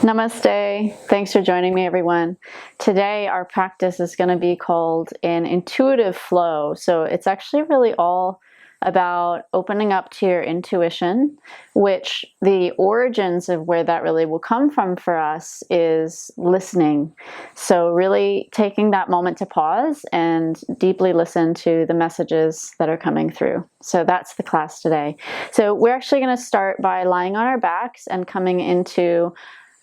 Namaste. Thanks for joining me, everyone. Today, our practice is going to be called an intuitive flow. So it's actually really all about opening up to your intuition, which the origins of where that really will come from for us is listening. So really taking that moment to pause and deeply listen to the messages that are coming through. So that's the class today. So we're actually going to start by lying on our backs and coming into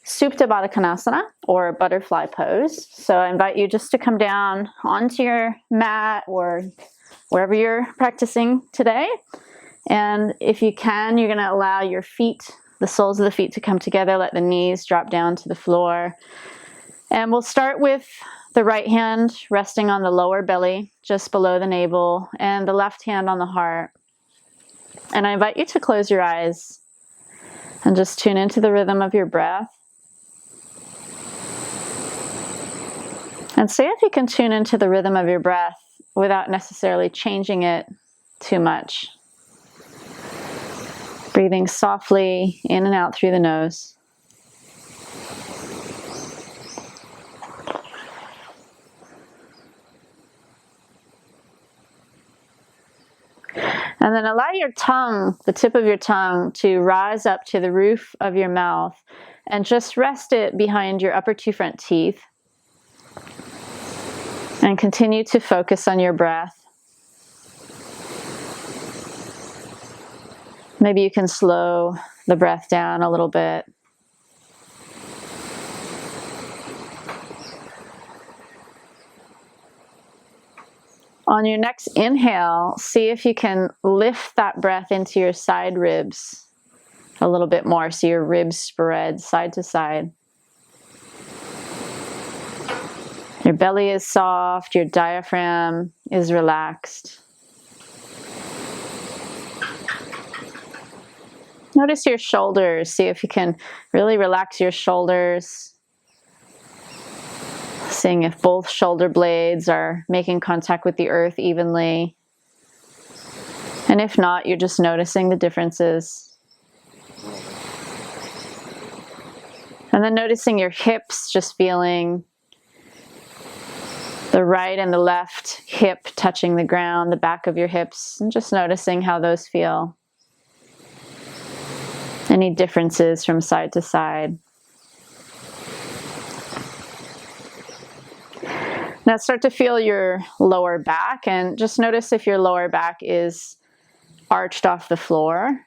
Supta Baddha Konasana, or butterfly pose. So I invite you just to come down onto your mat or wherever you're practicing today. And if you can, you're going to allow your feet, the soles of the feet, to come together. Let the knees drop down to the floor. And we'll start with the right hand resting on the lower belly, just below the navel, and the left hand on the heart. And I invite you to close your eyes and just tune into the rhythm of your breath. And see if you can tune into the rhythm of your breath without necessarily changing it too much. Breathing softly in and out through the nose. And then allow your tongue, the tip of your tongue, to rise up to the roof of your mouth and just rest it behind your upper two front teeth. And continue to focus on your breath. Maybe you can slow the breath down a little bit. On your next inhale, see if you can lift that breath into your side ribs a little bit more, so your ribs spread side to side. Your belly is soft, your diaphragm is relaxed. Notice your shoulders. See if you can really relax your shoulders. Seeing if both shoulder blades are making contact with the earth evenly. And if not, you're just noticing the differences. And then noticing your hips, just feeling the right and the left hip touching the ground, the back of your hips, and just noticing how those feel. Any differences from side to side. Now start to feel your lower back, and just notice if your lower back is arched off the floor.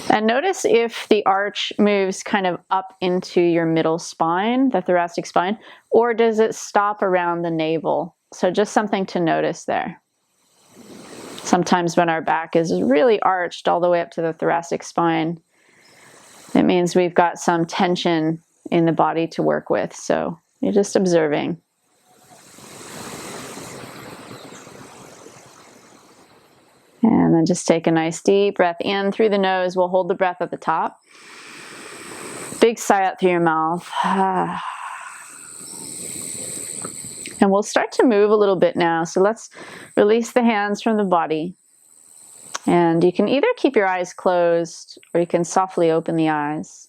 And notice if the arch moves kind of up into your middle spine, the thoracic spine, or does it stop around the navel? So just something to notice there. Sometimes when our back is really arched all the way up to the thoracic spine, it means we've got some tension in the body to work with. So you're just observing. And then just take a nice deep breath in through the nose. We'll hold the breath at the top. Big sigh out through your mouth. And we'll start to move a little bit now. So let's release the hands from the body. And you can either keep your eyes closed or you can softly open the eyes.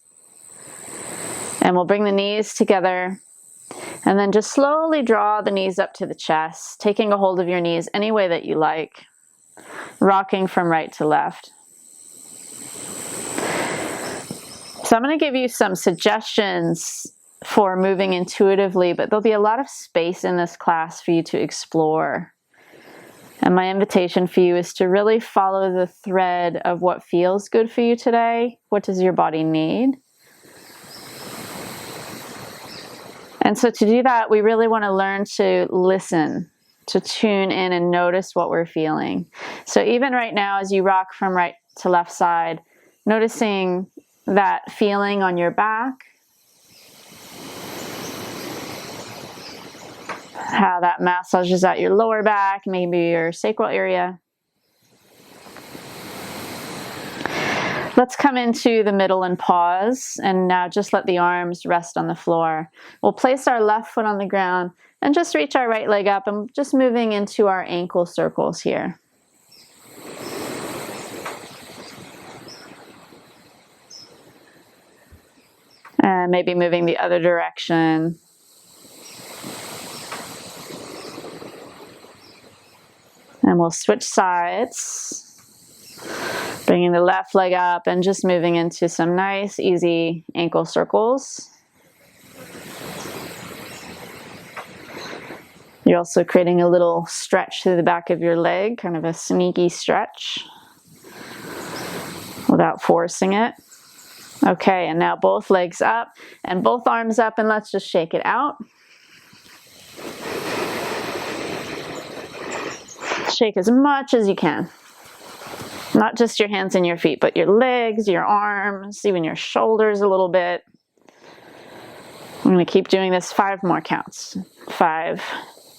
And we'll bring the knees together. And then just slowly draw the knees up to the chest, taking a hold of your knees any way that you like. Rocking from right to left. So I'm going to give you some suggestions for moving intuitively, but there'll be a lot of space in this class for you to explore. And my invitation for you is to really follow the thread of what feels good for you today. What does your body need? And so to do that, we really want to learn to listen, to tune in and notice what we're feeling. So even right now, as you rock from right to left side, noticing that feeling on your back, how that massages out your lower back, maybe your sacral area. Let's come into the middle and pause, and now just let the arms rest on the floor. We'll place our left foot on the ground and just reach our right leg up and just moving into our ankle circles here. And maybe moving the other direction. And we'll switch sides. Bringing the left leg up and just moving into some nice, easy ankle circles. You're also creating a little stretch through the back of your leg, kind of a sneaky stretch without forcing it. Okay, and now both legs up and both arms up, and let's just shake it out. Shake as much as you can. Not just your hands and your feet, but your legs, your arms, even your shoulders a little bit. I'm going to keep doing this 5 more counts. 5,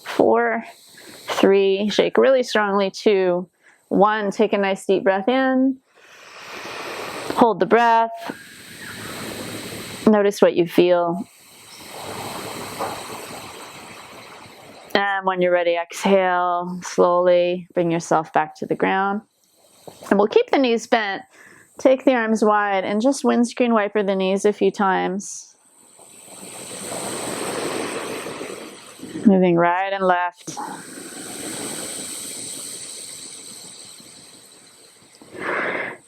4, 3, shake really strongly, 2, 1, take a nice deep breath in. Hold the breath. Notice what you feel. And when you're ready, exhale, slowly bring yourself back to the ground. And we'll keep the knees bent, take the arms wide, and just windscreen wiper the knees a few times. Moving right and left.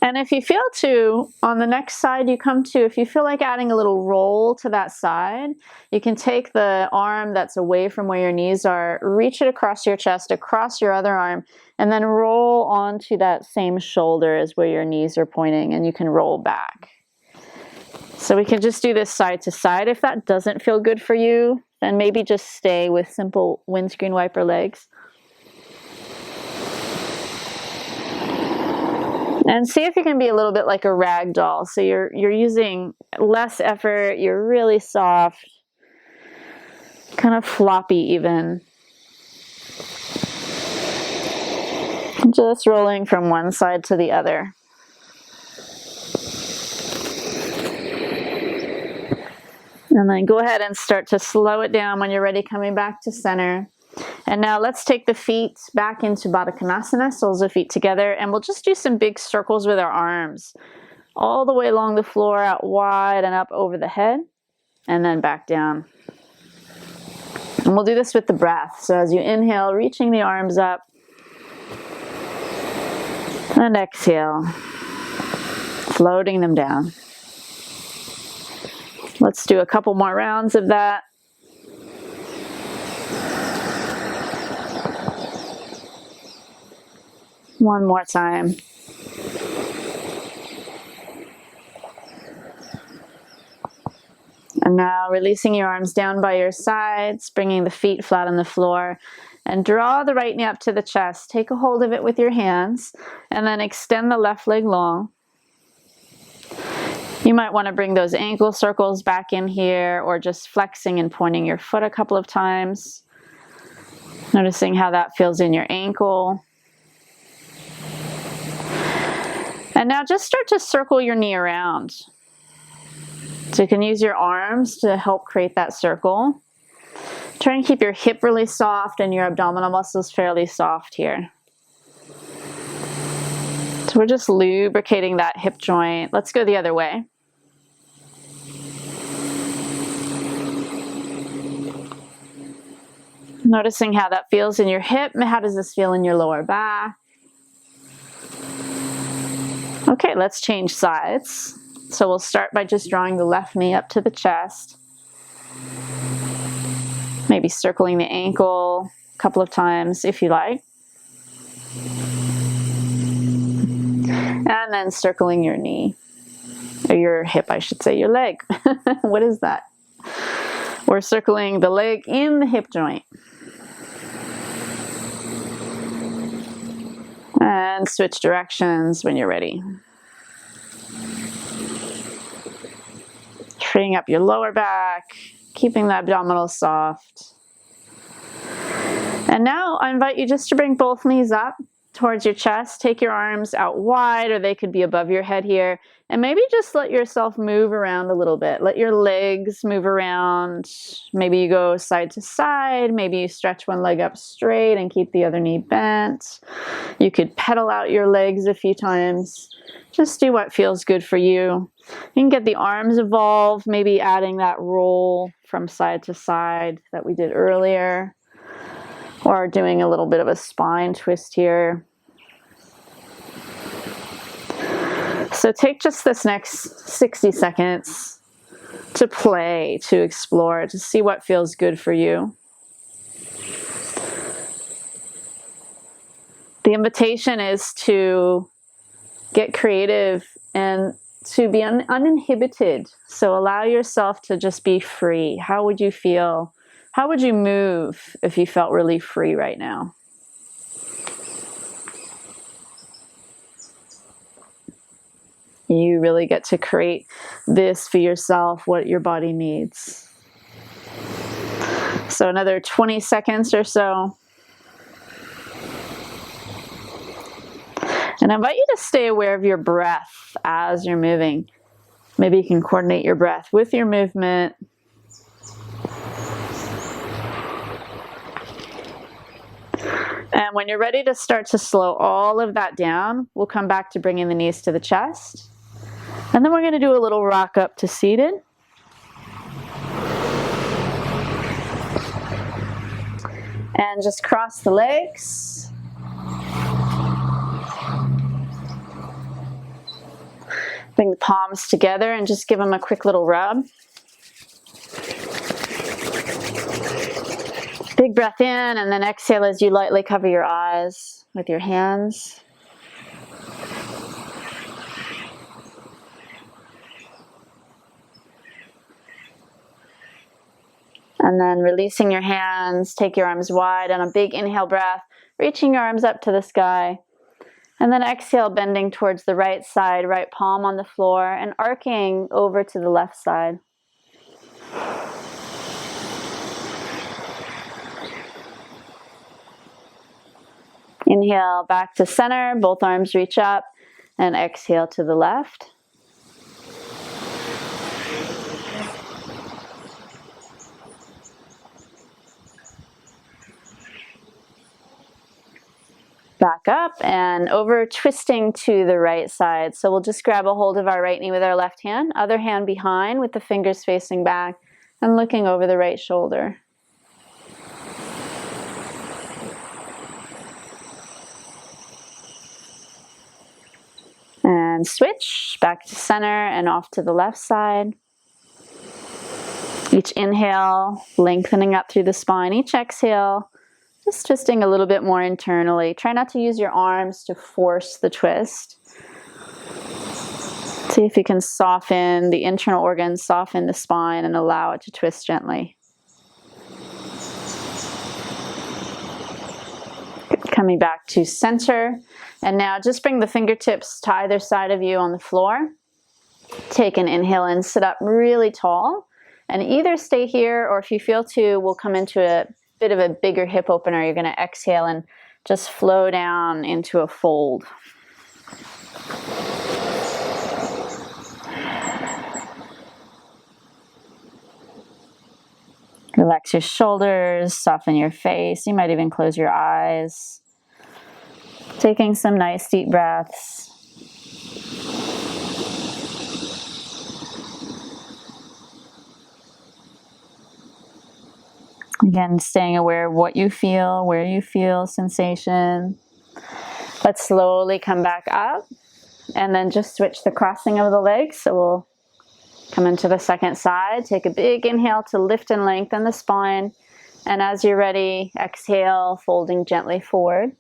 And if you feel to, on the next side you come to, if you feel like adding a little roll to that side, you can take the arm that's away from where your knees are, reach it across your chest, across your other arm, and then roll onto that same shoulder as where your knees are pointing, and you can roll back. So we can just do this side to side. If that doesn't feel good for you, then maybe just stay with simple windscreen wiper legs. And see if you can be a little bit like a rag doll. So you're using less effort, you're really soft, kind of floppy even. Just rolling from one side to the other. And then go ahead and start to slow it down when you're ready, coming back to center. And now let's take the feet back into Baddha Konasana, soles of feet together, and we'll just do some big circles with our arms. All the way along the floor, out wide and up over the head, and then back down. And we'll do this with the breath. So as you inhale, reaching the arms up, and exhale, floating them down. Let's do a couple more rounds of that. One more time. And now releasing your arms down by your sides, bringing the feet flat on the floor, and draw the right knee up to the chest. Take a hold of it with your hands, and then extend the left leg long. You might want to bring those ankle circles back in here, or just flexing and pointing your foot a couple of times. Noticing how that feels in your ankle. And now just start to circle your knee around. So you can use your arms to help create that circle. Try and keep your hip really soft and your abdominal muscles fairly soft here. So we're just lubricating that hip joint. Let's go the other way. Noticing how that feels in your hip. How does this feel in your lower back? Okay, let's change sides. So we'll start by just drawing the left knee up to the chest. Maybe circling the ankle a couple of times if you like. And then circling your knee, or your hip, I should say, your leg. What is that? We're circling the leg in the hip joint. And switch directions when you're ready. Freeing up your lower back, keeping the abdominals soft. And now I invite you just to bring both knees up towards your chest. Take your arms out wide, or they could be above your head here. And maybe just let yourself move around a little bit. Let your legs move around. Maybe you go side to side. Maybe you stretch one leg up straight and keep the other knee bent. You could pedal out your legs a few times. Just do what feels good for you. You can get the arms involved, maybe adding that roll from side to side that we did earlier, or doing a little bit of a spine twist here. So take just this next 60 seconds to play, to explore, to see what feels good for you. The invitation is to get creative and to be uninhibited. So allow yourself to just be free. How would you feel? How would you move if you felt really free right now? You really get to create this for yourself, what your body needs. So another 20 seconds or so. And I invite you to stay aware of your breath as you're moving. Maybe you can coordinate your breath with your movement. And when you're ready to start to slow all of that down, we'll come back to bringing the knees to the chest. And then we're going to do a little rock up to seated. And just cross the legs. Bring the palms together and just give them a quick little rub. Big breath in, and then exhale as you lightly cover your eyes with your hands. And then releasing your hands, take your arms wide on a big inhale breath, reaching your arms up to the sky. And then exhale, bending towards the right side, right palm on the floor, and arcing over to the left side. Inhale back to center, both arms reach up, and exhale to the left. Back up and over, twisting to the right side. So we'll just grab a hold of our right knee with our left hand, other hand behind with the fingers facing back and looking over the right shoulder. And switch back to center and off to the left side. Each inhale, lengthening up through the spine. Each exhale, just twisting a little bit more internally. Try not to use your arms to force the twist. See if you can soften the internal organs, soften the spine, and allow it to twist gently. Coming back to center. And now just bring the fingertips to either side of you on the floor. Take an inhale and sit up really tall. And either stay here, or if you feel to, we'll come into a bit of a bigger hip opener. You're going to exhale and just flow down into a fold. Relax your shoulders, soften your face. You might even close your eyes. Taking some nice deep breaths. Again, staying aware of what you feel, where you feel sensation. Let's slowly come back up and then just switch the crossing of the legs. So we'll come into the second side. Take a big inhale to lift and lengthen the spine. And as you're ready, exhale, folding gently forward.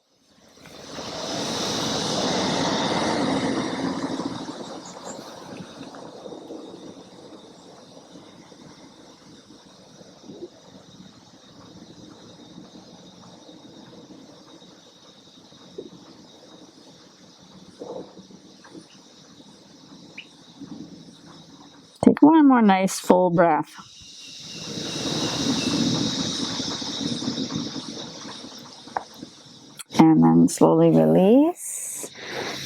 Take one more nice full breath. And then slowly release.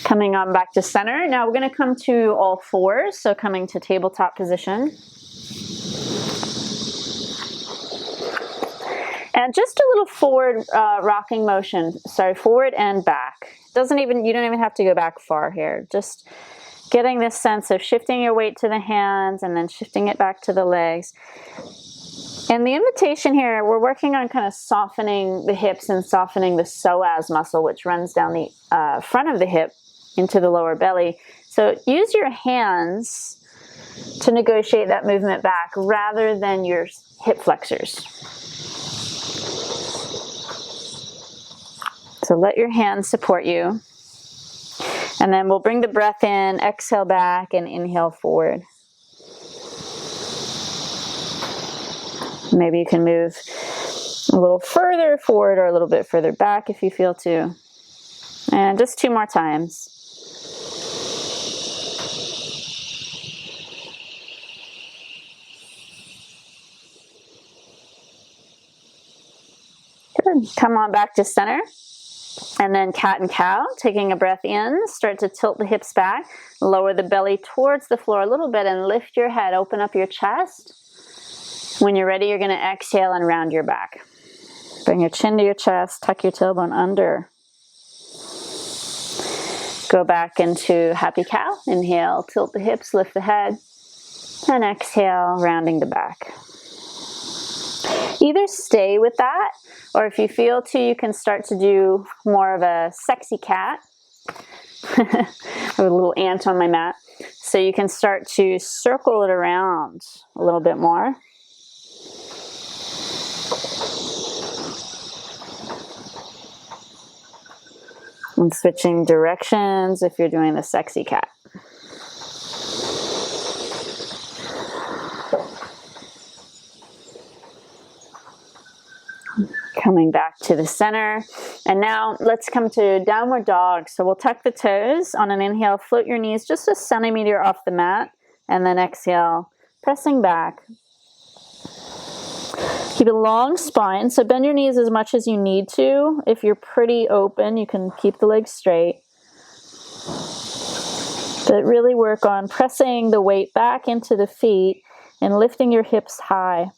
Coming on back to center. Now we're going to come to all fours, so coming to tabletop position. And just a little forward rocking motion, sorry, forward and back. You don't even have to go back far here. Just getting this sense of shifting your weight to the hands and then shifting it back to the legs. And the invitation here, we're working on kind of softening the hips and softening the psoas muscle, which runs down the front of the hip into the lower belly. So use your hands to negotiate that movement back rather than your hip flexors. So let your hands support you. And then we'll bring the breath in, exhale back, and inhale forward. Maybe you can move a little further forward or a little bit further back if you feel to. And just 2 more times. Good. Come on back to center. And then cat and cow, taking a breath in, start to tilt the hips back, lower the belly towards the floor a little bit and lift your head, open up your chest. When you're ready, you're going to exhale and round your back. Bring your chin to your chest, tuck your tailbone under. Go back into happy cow. Inhale, tilt the hips, lift the head. And exhale, rounding the back. Either stay with that, or if you feel to, you can start to do more of a sexy cat. I have a little ant on my mat. So you can start to circle it around a little bit more. And switching directions if you're doing the sexy cat. Coming back to the center. And now let's come to downward dog. So we'll tuck the toes. On an inhale, float your knees just a centimeter off the mat. And then exhale, pressing back. Keep a long spine. So bend your knees as much as you need to. If you're pretty open, you can keep the legs straight. But really work on pressing the weight back into the feet and lifting your hips high.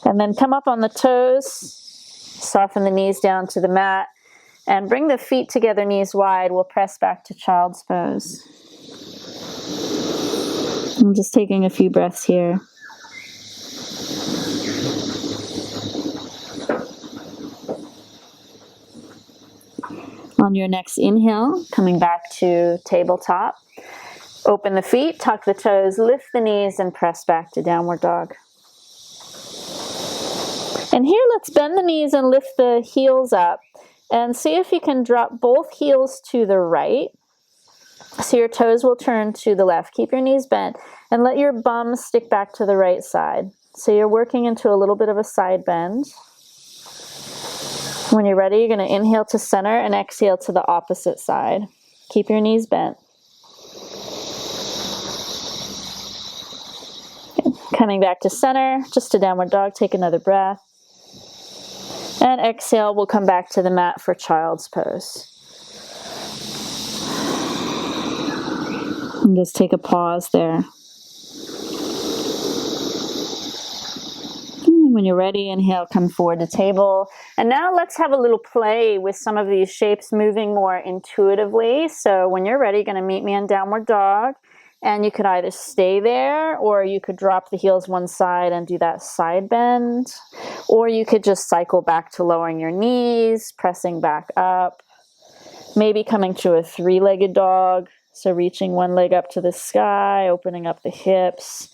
And then come up on the toes, soften the knees down to the mat, and bring the feet together, knees wide. We'll press back to child's pose. I'm just taking a few breaths here. On your next inhale, coming back to tabletop, open the feet, tuck the toes, lift the knees, and press back to downward dog. And here, let's bend the knees and lift the heels up. And see if you can drop both heels to the right. So your toes will turn to the left. Keep your knees bent and let your bum stick back to the right side. So you're working into a little bit of a side bend. When you're ready, you're going to inhale to center and exhale to the opposite side. Keep your knees bent. Coming back to center, just a downward dog. Take another breath. And exhale, we'll come back to the mat for child's pose. And just take a pause there. And when you're ready, inhale, come forward to table. And now let's have a little play with some of these shapes moving more intuitively. So when you're ready, you're going to meet me in downward dog. And you could either stay there, or you could drop the heels one side and do that side bend. Or you could just cycle back to lowering your knees, pressing back up. Maybe coming to a 3-legged dog. So reaching one leg up to the sky, opening up the hips.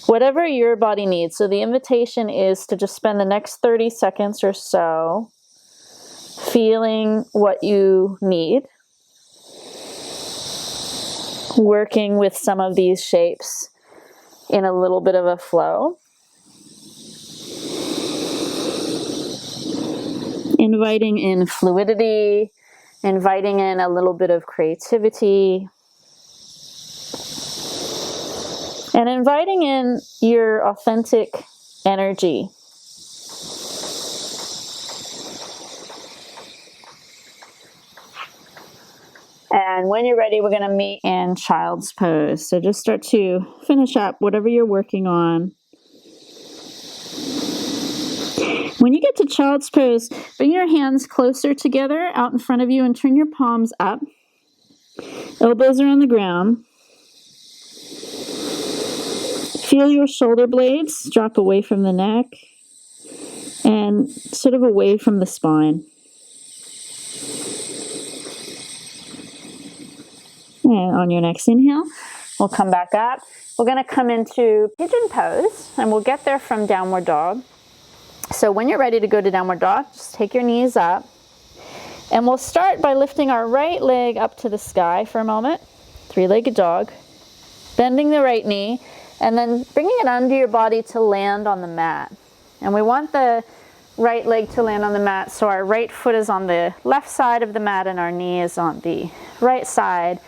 Whatever your body needs. So the invitation is to just spend the next 30 seconds or so feeling what you need. Working with some of these shapes in a little bit of a flow. Inviting in fluidity, inviting in a little bit of creativity, and inviting in your authentic energy. And when you're ready, we're going to meet in child's pose. So just start to finish up whatever you're working on. When you get to child's pose, bring your hands closer together out in front of you and turn your palms up. Elbows are on the ground. Feel your shoulder blades drop away from the neck and sort of away from the spine. And on your next inhale, we'll come back up. We're going to come into pigeon pose, and we'll get there from downward dog. So when you're ready to go to downward dog, just take your knees up. And we'll start by lifting our right leg up to the sky for a moment. Three-legged dog. Bending the right knee, and then bringing it under your body to land on the mat. And we want the right leg to land on the mat, so our right foot is on the left side of the mat and our knee is on the right side.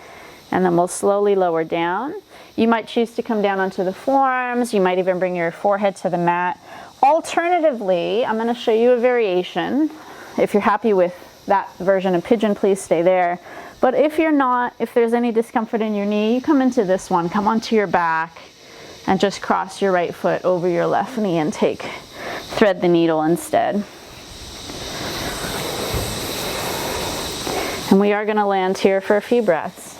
And then we'll slowly lower down. You might choose to come down onto the forearms. You might even bring your forehead to the mat. Alternatively, I'm going to show you a variation. If you're happy with that version of pigeon, please stay there. But if you're not, if there's any discomfort in your knee, you come into this one. Come onto your back and just cross your right foot over your left knee and thread the needle instead. And we are going to land here for a few breaths.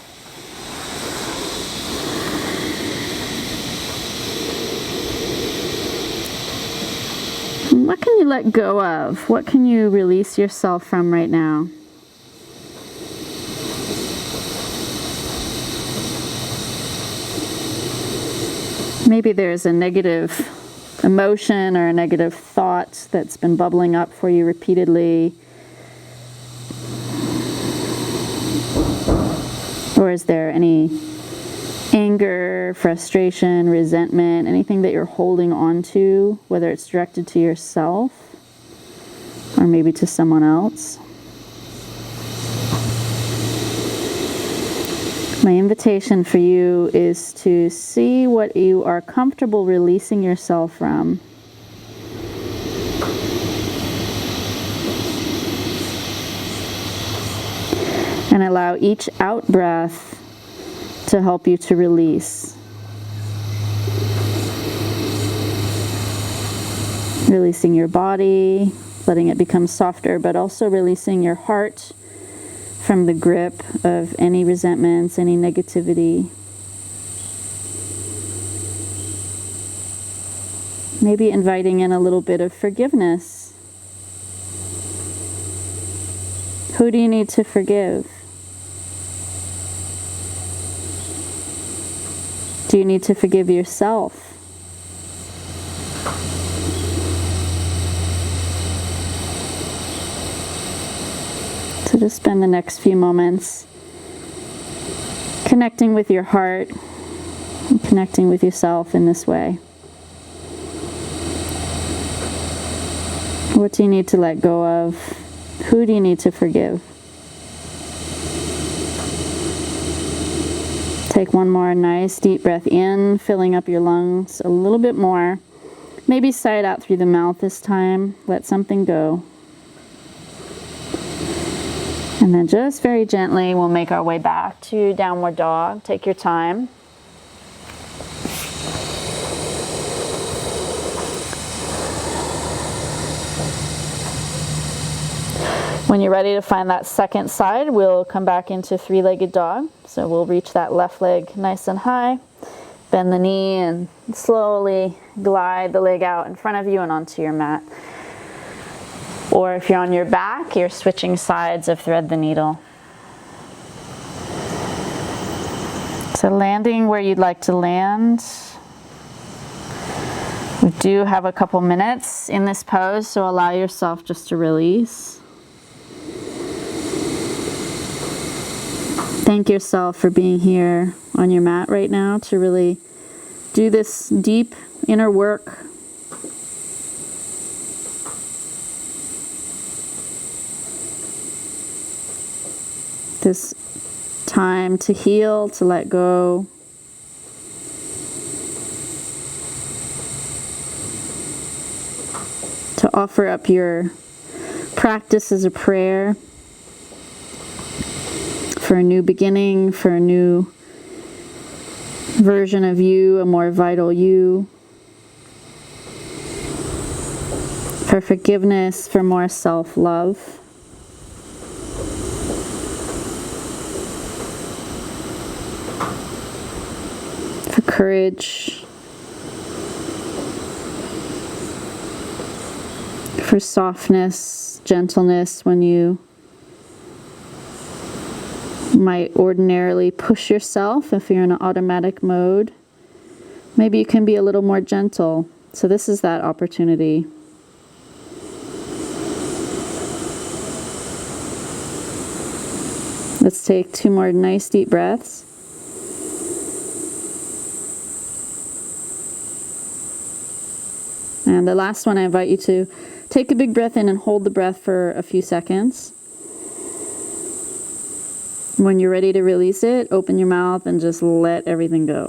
What can you let go of? What can you release yourself from right now? Maybe there's a negative emotion or a negative thought that's been bubbling up for you repeatedly. Or is there any anger, frustration, resentment, anything that you're holding on to, whether it's directed to yourself or maybe to someone else? My invitation for you is to see what you are comfortable releasing yourself from. And allow each out breath to help you to release. Releasing your body, letting it become softer, but also releasing your heart from the grip of any resentments, any negativity. Maybe inviting in a little bit of forgiveness. Who do you need to forgive? Do you need to forgive yourself? So just spend the next few moments connecting with your heart and connecting with yourself in this way. What do you need to let go of? Who do you need to forgive? Take one more nice deep breath in, filling up your lungs a little bit more. Maybe sigh it out through the mouth this time. Let something go. And then just very gently, we'll make our way back to downward dog. Take your time. When you're ready to find that second side, we'll come back into three-legged dog. So we'll reach that left leg nice and high, bend the knee, and slowly glide the leg out in front of you and onto your mat. Or if you're on your back, you're switching sides of thread the needle. So landing where you'd like to land. We do have a couple minutes in this pose, so allow yourself just to release. Thank yourself for being here on your mat right now to really do this deep inner work. This time to heal, to let go. To offer up your practice as a prayer. for a new beginning, for a new version of you, a more vital you, for forgiveness, for more self-love. For courage. For softness, gentleness when you might ordinarily push yourself if you're in an automatic mode. Maybe you can be a little more gentle. So this is that opportunity. Let's take 2 more nice deep breaths. And the last one, I invite you to take a big breath in and hold the breath for a few seconds. When you're ready to release it, open your mouth and just let everything go.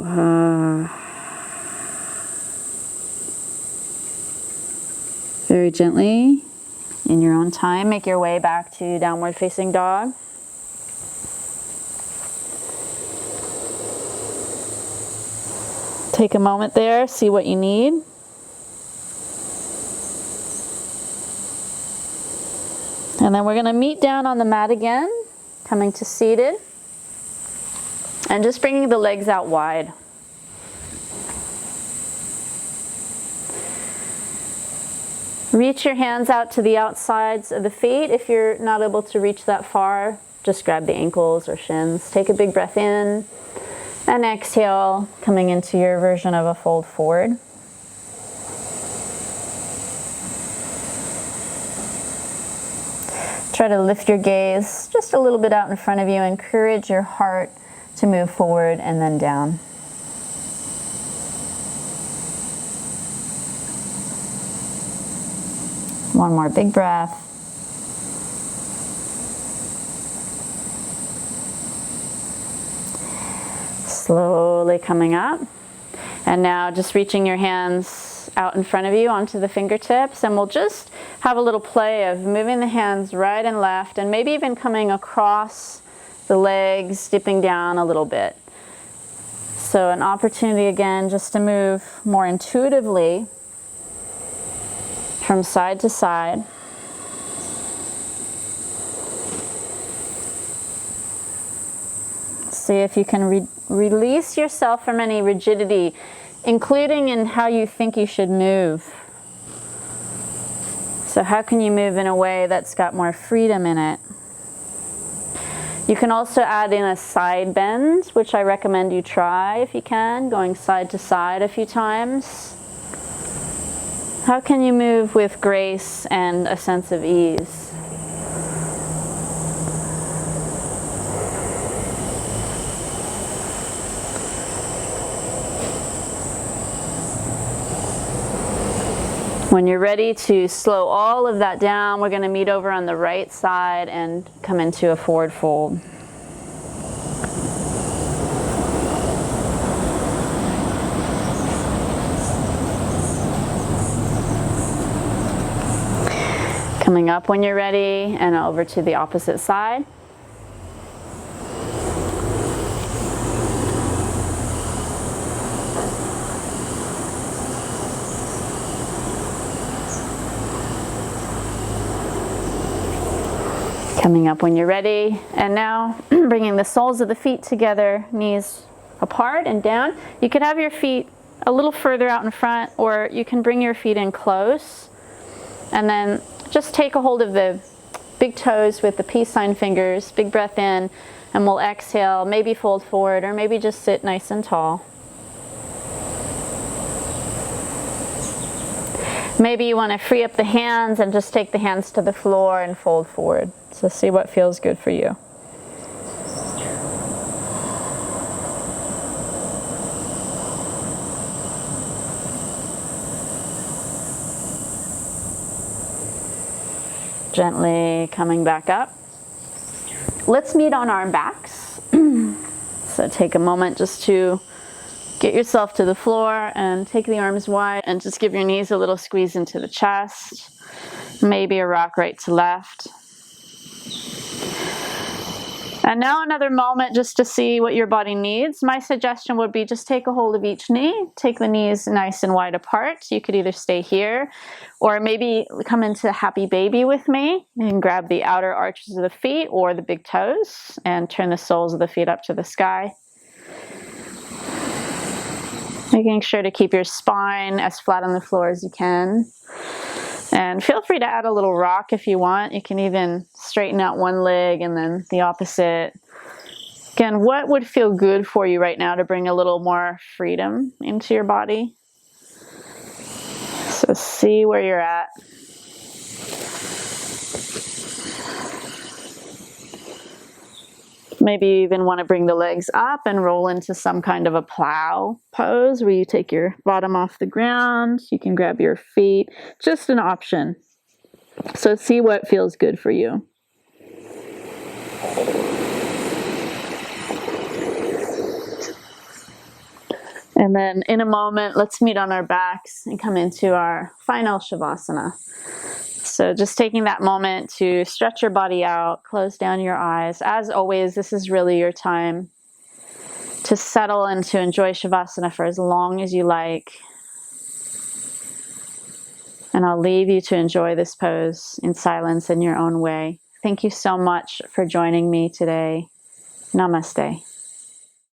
Very gently, in your own time, make your way back to downward facing dog. Take a moment there, see what you need. And then we're going to meet down on the mat again. Coming to seated, and just bringing the legs out wide. Reach your hands out to the outsides of the feet. If you're not able to reach that far, just grab the ankles or shins. Take a big breath in, and exhale, coming into your version of a fold forward. Try to lift your gaze just a little bit out in front of you. Encourage your heart to move forward and then down. One more big breath. Slowly coming up. And now just reaching your hands out in front of you onto the fingertips, and we'll just have a little play of moving the hands right and left, and maybe even coming across the legs, dipping down a little bit. So an opportunity again just to move more intuitively from side to side. See if you can release yourself from any rigidity, including in how you think you should move. So how can you move in a way that's got more freedom in it? You can also add in a side bend, which I recommend you try if you can, going side to side a few times. How can you move with grace and a sense of ease? When you're ready to slow all of that down, we're going to meet over on the right side and come into a forward fold. Coming up when you're ready and over to the opposite side. Coming up when you're ready, and now bringing the soles of the feet together, knees apart and down. You could have your feet a little further out in front, or you can bring your feet in close, and then just take a hold of the big toes with the peace sign fingers. Big breath in, and we'll exhale, maybe fold forward, or maybe just sit nice and tall. Maybe you want to free up the hands and just take the hands to the floor and fold forward. So see what feels good for you. Gently coming back up. Let's meet on our backs. So take a moment just to get yourself to the floor and take the arms wide and just give your knees a little squeeze into the chest. Maybe a rock right to left. And now another moment just to see what your body needs. My suggestion would be just take a hold of each knee, take the knees nice and wide apart. You could either stay here or maybe come into happy baby with me and grab the outer arches of the feet or the big toes and turn the soles of the feet up to the sky. Making sure to keep your spine as flat on the floor as you can. And feel free to add a little rock if you want. You can even straighten out one leg and then the opposite. Again, what would feel good for you right now to bring a little more freedom into your body? So see where you're at. Maybe you even want to bring the legs up and roll into some kind of a plow pose where you take your bottom off the ground. You can grab your feet, just an option. So see what feels good for you. And then in a moment, let's meet on our backs and come into our final Shavasana. So just taking that moment to stretch your body out, close down your eyes. As always, this is really your time to settle and to enjoy Shavasana for as long as you like. And I'll leave you to enjoy this pose in silence in your own way. Thank you so much for joining me today. Namaste.